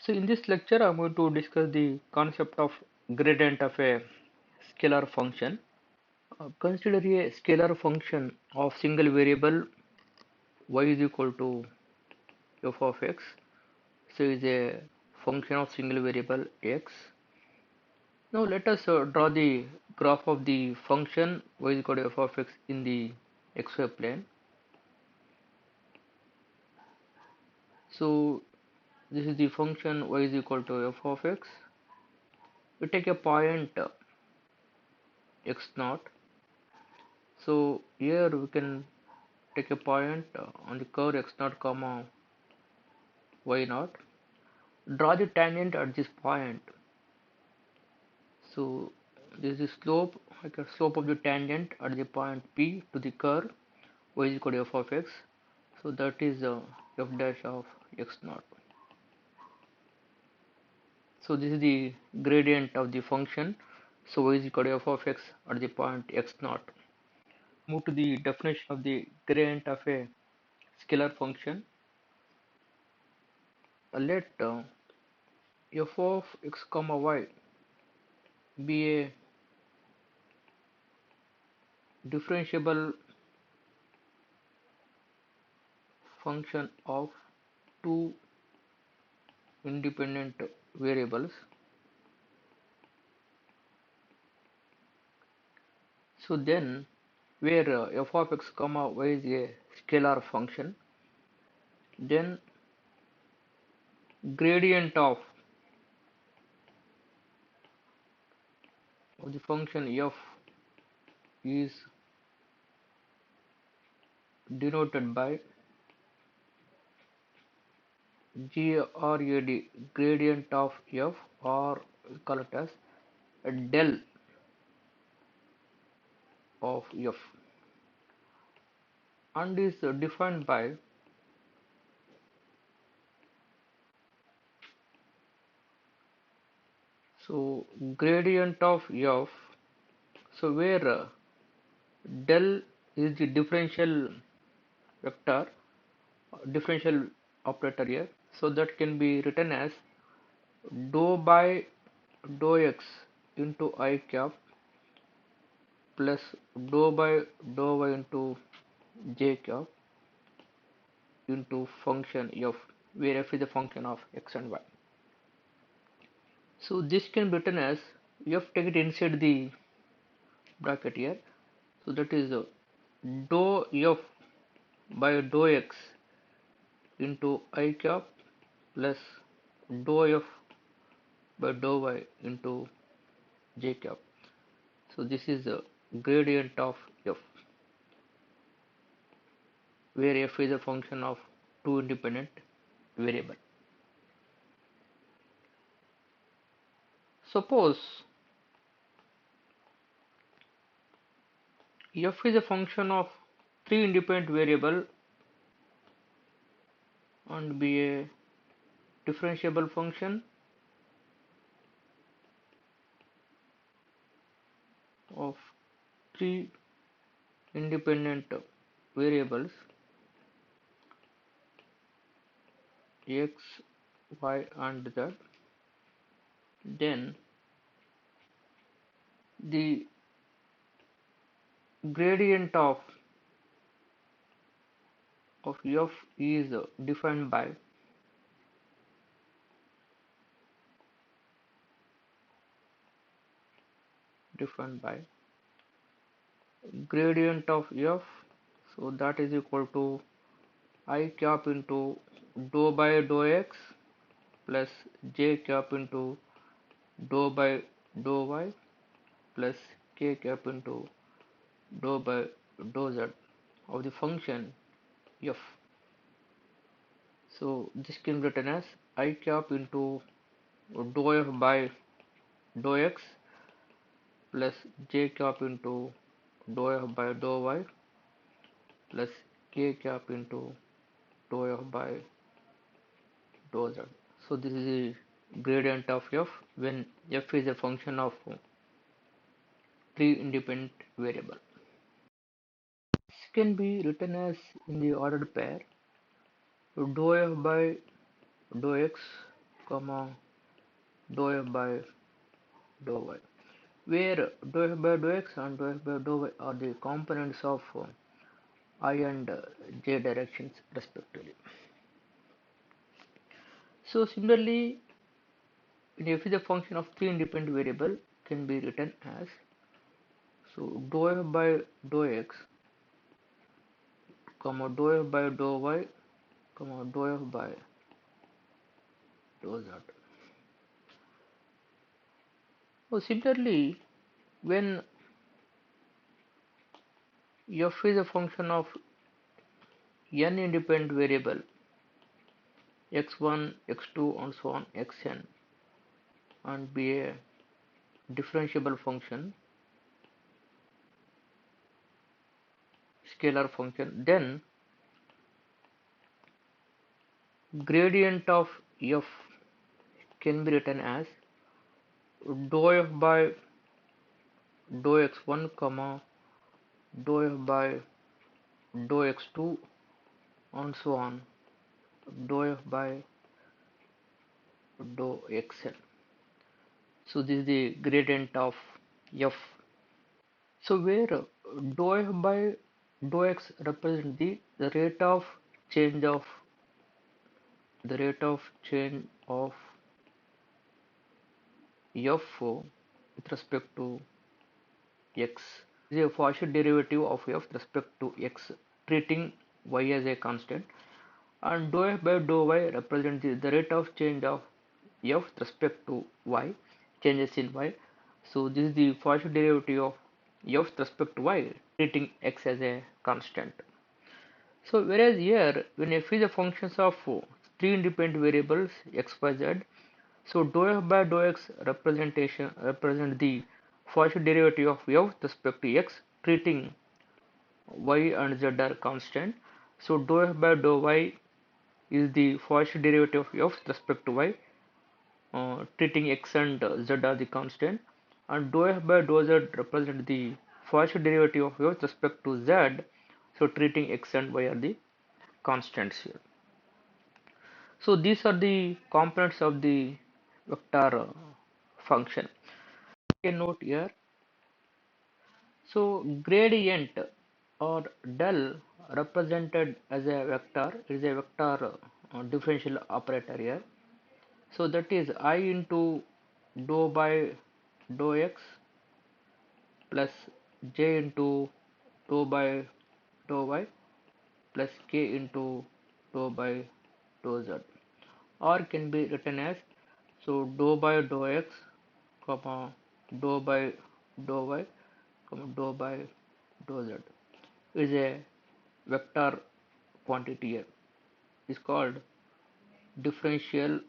So in this lecture, I'm going to discuss the concept of gradient of a scalar function. Consider a scalar function of single variable y is equal to f of x. So is a function of single variable x. Now let us draw the graph of the function y is equal to f of x in the xy plane. So this is the function y is equal to f of x. We take a point x naught. So here we can take a point on the curve x naught comma y naught. Draw the tangent at this point. So this is slope, like a slope of the tangent at the point P to the curve y is equal to f of x. So that is f dash of x naught. So this is the gradient of the function. So y is equal to f of x at the point x naught. Move to the definition of the gradient of a scalar function. Let f of x comma y be a differentiable function of two independent variables. So then where f of x comma y is a scalar function, then gradient of the function f is denoted by GRAD, gradient of f, or we call it as a del of f, and is defined by so gradient of f. So where del is the differential vector, differential operator here, so that can be written as dou by dou x into I cap plus dou by dou y into j cap into function f, where f is a function of x and y. So this can be written as f, take it inside the bracket here, so that is dou f by dou x into I cap plus dou f by dou y into j cap. So this is the gradient of f, where f is a function of two independent variable. Suppose f is a function of three independent variable and be a differentiable function of three independent variables x, y and z, then the gradient of f is defined by gradient of f, so that is equal to I cap into dou by dou x plus j cap into dou by dou y plus k cap into dou by dou z of the function f. So this can be written as I cap into dou f by dou x plus j cap into dou f by dou y plus k cap into dou f by dou z. So this is the gradient of f when f is a function of three independent variable. This can be written as in the ordered pair dou f by dou x comma dou f by dou y, where dou f by dou x and dou f by dou y are the components of I and j directions respectively. So similarly, in f is a function of three independent variable can be written as, so dou f by dou x comma dou f by dou y comma dou f by dou z. So similarly, when f is a function of n independent variable x1, x2 and so on xn and be a differentiable function, scalar function, then gradient of f can be written as dou f by dou x1 comma dou f by dou x2 and so on dou f by dou xn. So this is the gradient of f. So where dou f by dou x represents the rate of change of f with respect to x. This is a partial derivative of f with respect to x, treating y as a constant, and dou f by dou y represents the rate of change of f with respect to y, changes in y. So this is the partial derivative of f with respect to y, treating x as a constant. So whereas here, when f is a function of three independent variables x, y, z, so dou f by dou x represent the partial derivative of f with respect to x, treating y and z are constant. So dou f by dou y is the partial derivative of f with respect to y, treating x and z are the constant, and dou f by dou z represent the partial derivative of f with respect to z, so treating x and y are the constants here. So these are the components of the vector function. A note here. So gradient or del represented as a vector is a vector differential operator here. So that is I into dou by dou x plus j into dou by dou y plus k into dou by dou z, or can be written as, so dou by dou x comma dou by dou y comma dou by dou z is a vector quantity here, is called differential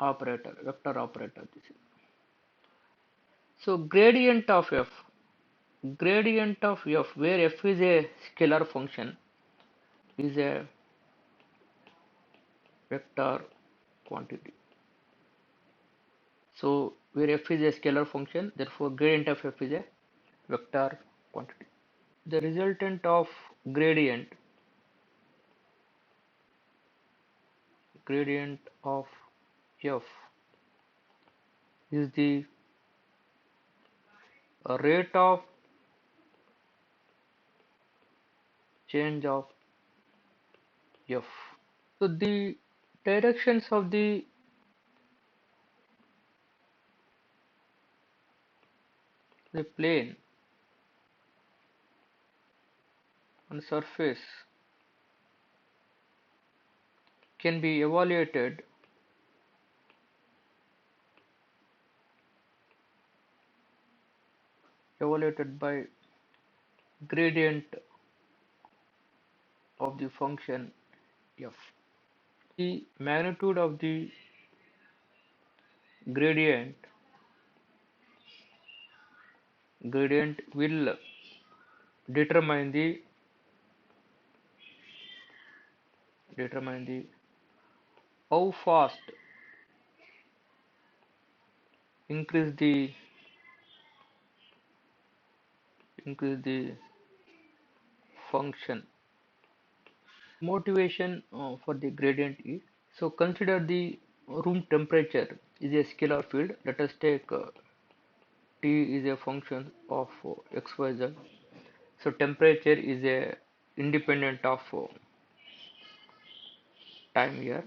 operator, vector operator. This is. So gradient of f, where f is a scalar function, is a vector quantity. So where f is a scalar function, therefore gradient of f is a vector quantity. The resultant of gradient of f is the rate of change of f. So the directions of the plane on surface can be evaluated by gradient of the function f. The magnitude of the gradient will determine the how fast increase the function Motivation for the gradient is, so consider the room temperature is a scalar field. Let us take T is a function of xyz. So temperature is a independent of time here.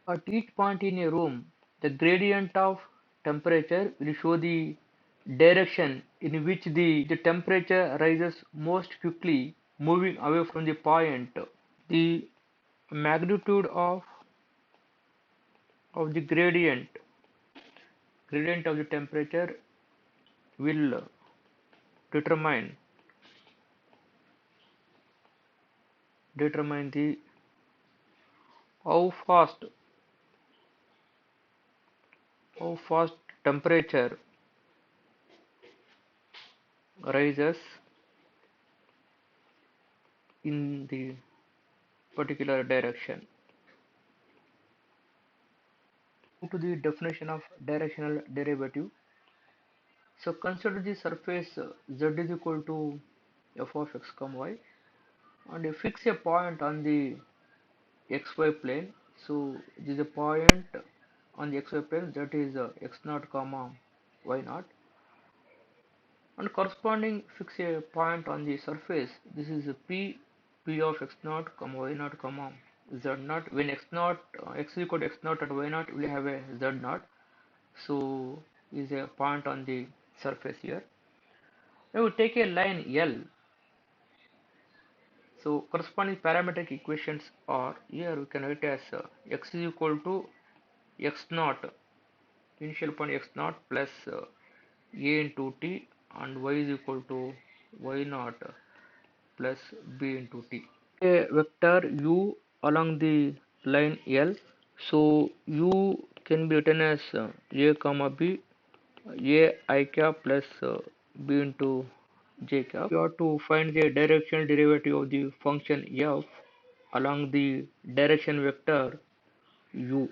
At each point in a room, the gradient of temperature will show the direction in which the temperature rises most quickly, moving away from the point. The magnitude of the gradient of the temperature will determine the how fast how fast temperature rises in the particular direction. To the definition of directional derivative, so consider the surface z is equal to f of x comma y, and you fix a point on the xy plane. So this is a point on the xy plane, that is x naught comma y naught, and corresponding fix a point on the surface. This is a p of x naught comma y naught comma z naught. When x naught x is equal to x naught and y naught, we have a z naught. So is a point on the surface here. Now we take a line L. So corresponding parametric equations are, here we can write as x is equal to x naught, initial point x naught plus a into t, and y is equal to y naught plus b into t. A vector u along the line L. So u can be written as a comma b, a I cap plus b into j cap. You have to find the directional derivative of the function f along the direction vector u.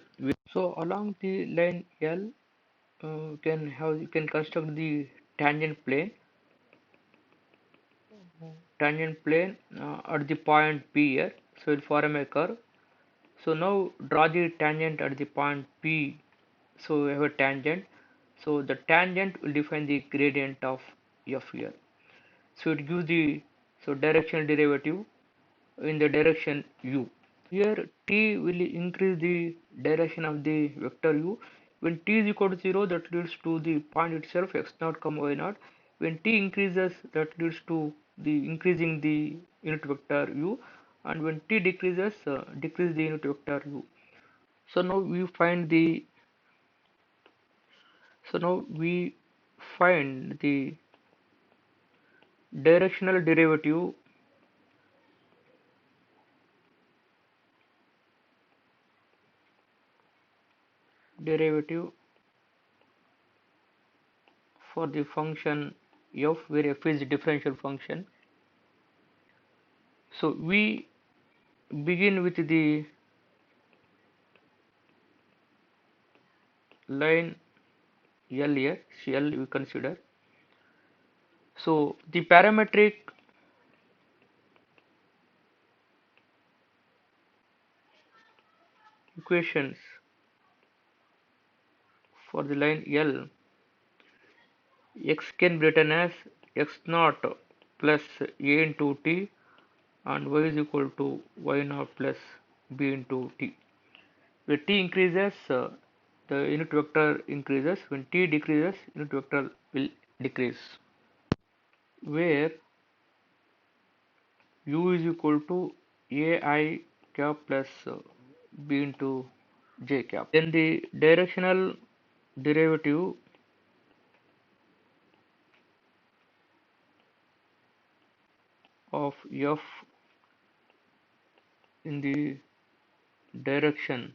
So along the line L, you can construct the tangent plane at the point P here. So it will form a curve. So now draw the tangent at the point P. So we have a tangent. So the tangent will define the gradient of f here. So it gives the directional derivative in the direction u. Here t will increase the direction of the vector u. When t is equal to 0, that leads to the point itself x naught comma y naught. When t increases, that leads to the increasing the unit vector u, and when t decreases, decrease the unit vector u. So now we find the directional derivative for the function f, where f is the differential function. So we begin with the line L here, L we consider. So the parametric equations for the line L, x can be written as x naught plus a into t, and y is equal to y naught plus b into t. When t increases, the unit vector increases. When t decreases, unit vector will decrease. Where u is equal to ai cap plus b into j cap. Then the directional derivative of f in the direction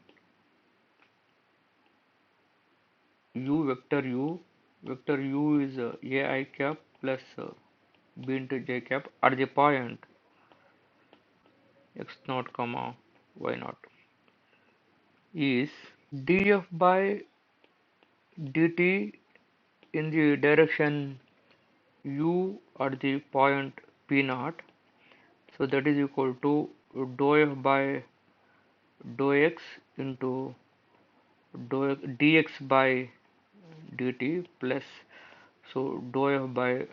vector u is ai cap plus b into j cap at the point x naught comma y naught is df by dt in the direction u at the point p naught. So that is equal to dou f by dou x into dx by dt plus so dou f by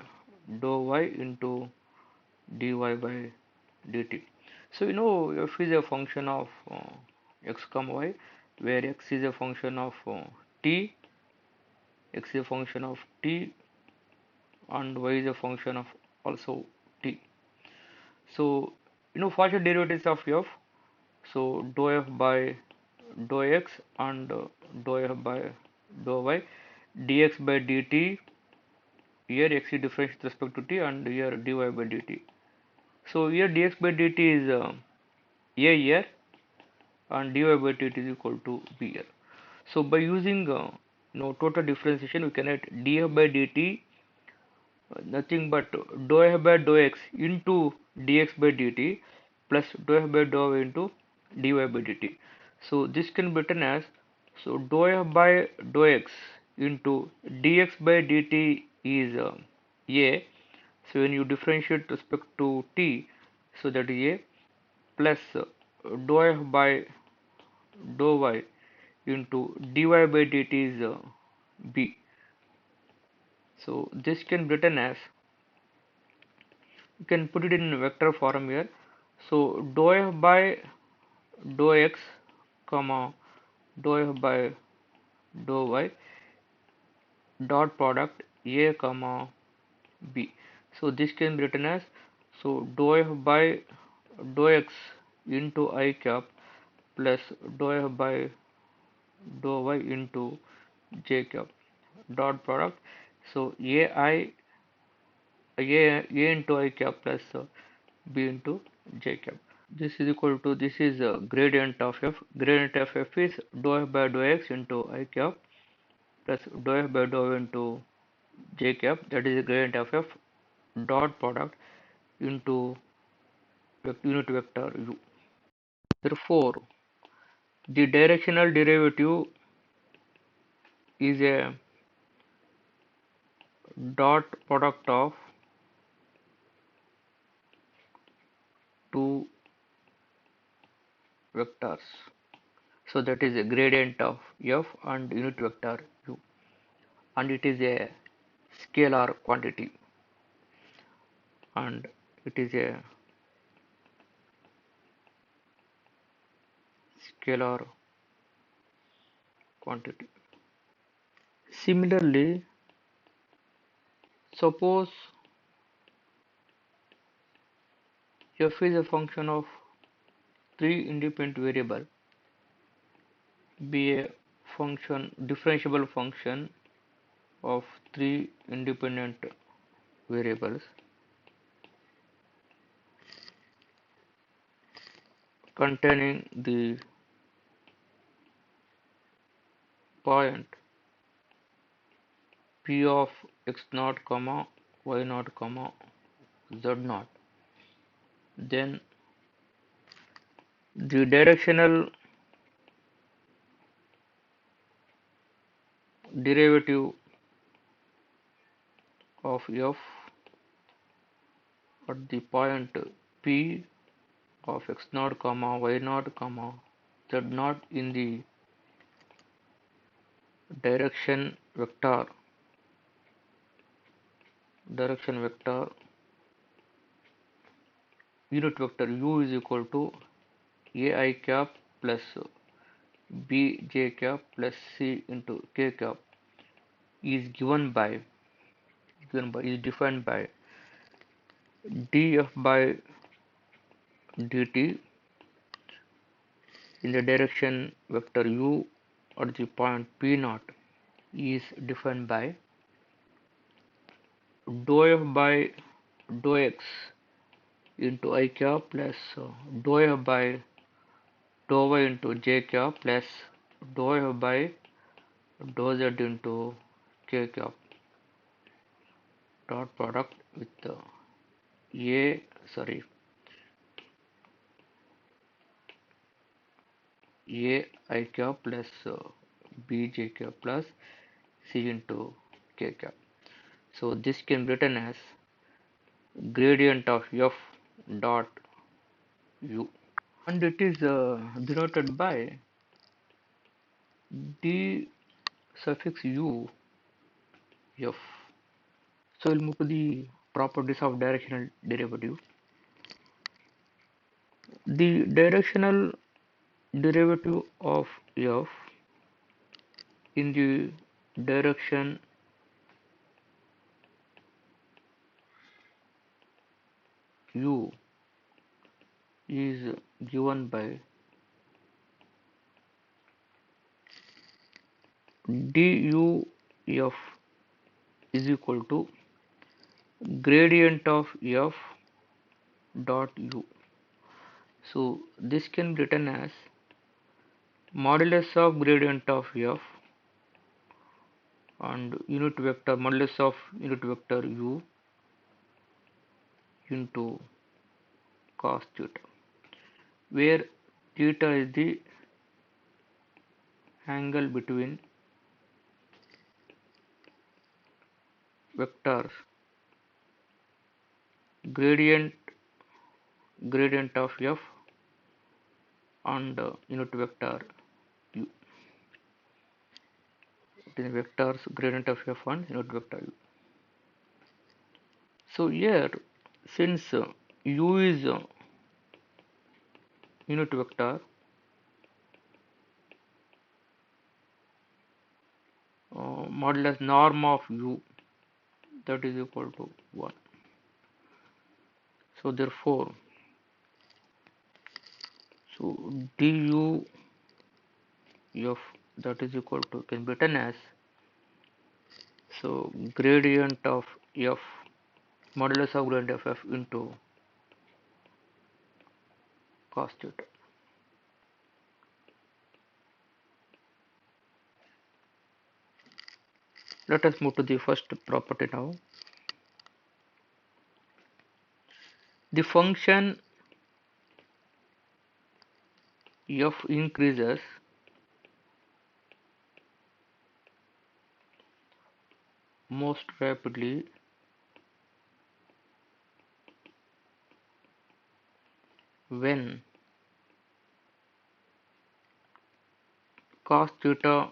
dou y into dy by dt. So f is a function of x comma y, where x is a function of t, x is a function of t, and y is a function of also t. So partial derivatives of f, so dou f by dou x and dou f by dou y, dx by dt, here x is differential with respect to t, and here dy by dt. So here dx by dt is a here, and dy by dt is equal to b here. So by using total differentiation, we can write df by dt nothing but dou f by dou x into dx by dt plus dou f by dou y into dy by dt. So this can be written as, so dou f by dou x into dx by dt is a, so when you differentiate respect to t, so that is a, plus dou f by dou y into dy by dt is b. So this can be written as, you can put it in vector form here. So dou f by dou x comma dou f by dou y dot product a comma b. So this can be written as, so dou f by dou x into I cap plus dou f by dou y into j cap dot product, so a into I cap plus b into j cap. This is equal to, this is gradient of f. Gradient of f is dou f by dou x into I cap plus dou f by dou into j cap, that is the gradient of f dot product into unit vector u. Therefore the directional derivative is a dot product of two vectors, so that is a gradient of f and unit vector u, and it is a scalar quantity, and it is a scalar quantity. Similarly, suppose f is a function of three independent variable, be a function differentiable function of three independent variables containing the point p of x naught comma y naught comma z naught, then the directional derivative of f at the point p of x naught comma y naught comma z naught in the direction vector unit vector u is equal to ai cap plus b j cap plus c into k cap is is defined by df by dt in the direction vector u at the point p naught is defined by dou f by dou x into I cap plus dou f by dou y into j cap plus dou f by dou z into k cap dot product with a I cap plus b j cap plus c into k cap. So this can be written as gradient of f dot u, and it is denoted by d suffix u f. So we'll move to the properties of directional derivative. The directional derivative of f in the direction u is given by du f is equal to gradient of f dot u. So this can be written as modulus of gradient of f and unit vector modulus of unit vector u into cos theta, where theta is the angle between vectors gradient of f and unit vector u. It is vectors gradient of f and unit vector u. So here, since u is unit vector, modulus norm of u, that is equal to 1. So therefore, so du f, that is equal to, can be written as, so gradient of f, modulus of gradient of f into cos theta. Let us move to the first property now. The function f increases most rapidly when cos theta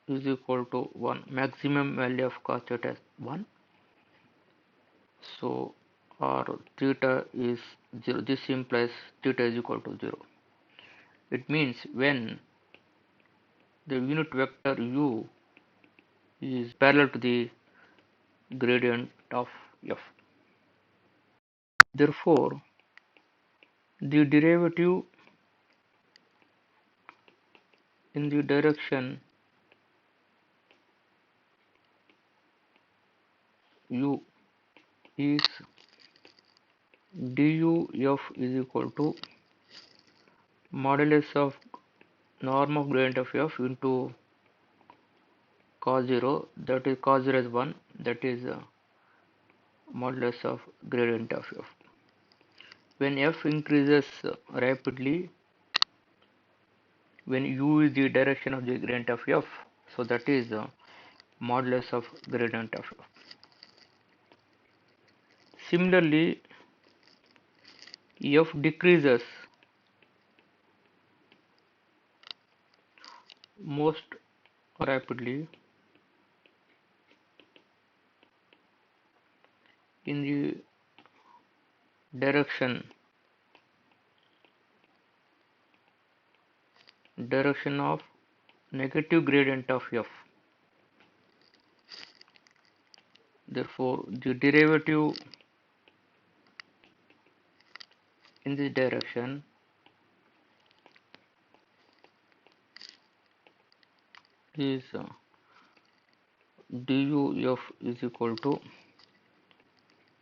is equal to 1, maximum value of cos theta is 1. So or theta is 0, this implies theta is equal to 0. It means when the unit vector u is parallel to the gradient of f. Therefore, the derivative in the direction u is du f is equal to modulus of norm of gradient of f into cos 0, that is cos 0 is 1, that is modulus of gradient of f. When f increases rapidly, when u is the direction of the gradient of f, so that is modulus of gradient of f. Similarly, f decreases most rapidly in the direction of negative gradient of f. Therefore, the derivative in this direction is du f is equal to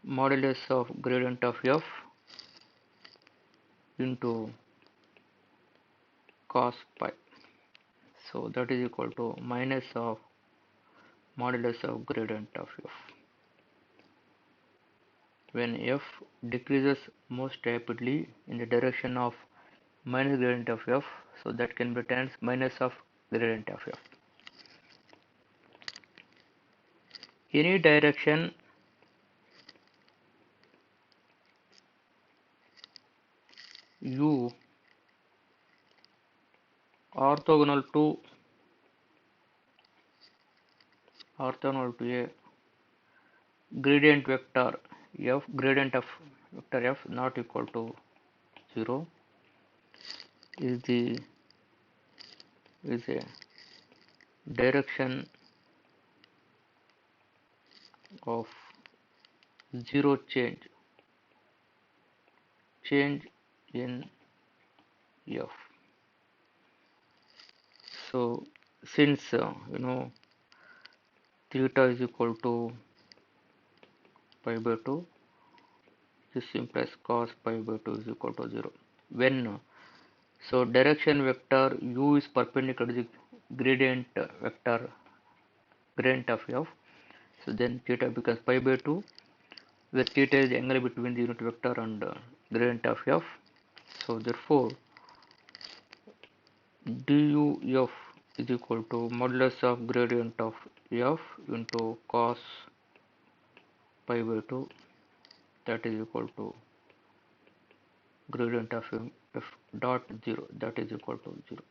modulus of gradient of f into cos pi. So that is equal to minus of modulus of gradient of f. When f decreases most rapidly in the direction of minus gradient of f, so that can be written as minus of gradient of f. Any direction u orthogonal to a gradient vector f, gradient of vector f not equal to 0 is a direction of zero change in f. So since theta is equal to pi by 2, this implies cos pi by 2 is equal to 0 when so direction vector u is perpendicular to the gradient vector gradient of f. So then theta becomes pi by 2, where theta is the angle between the unit vector and gradient of f. So therefore du f is equal to modulus of gradient of f into cos pi by 2, that is equal to gradient of f dot 0, that is equal to 0.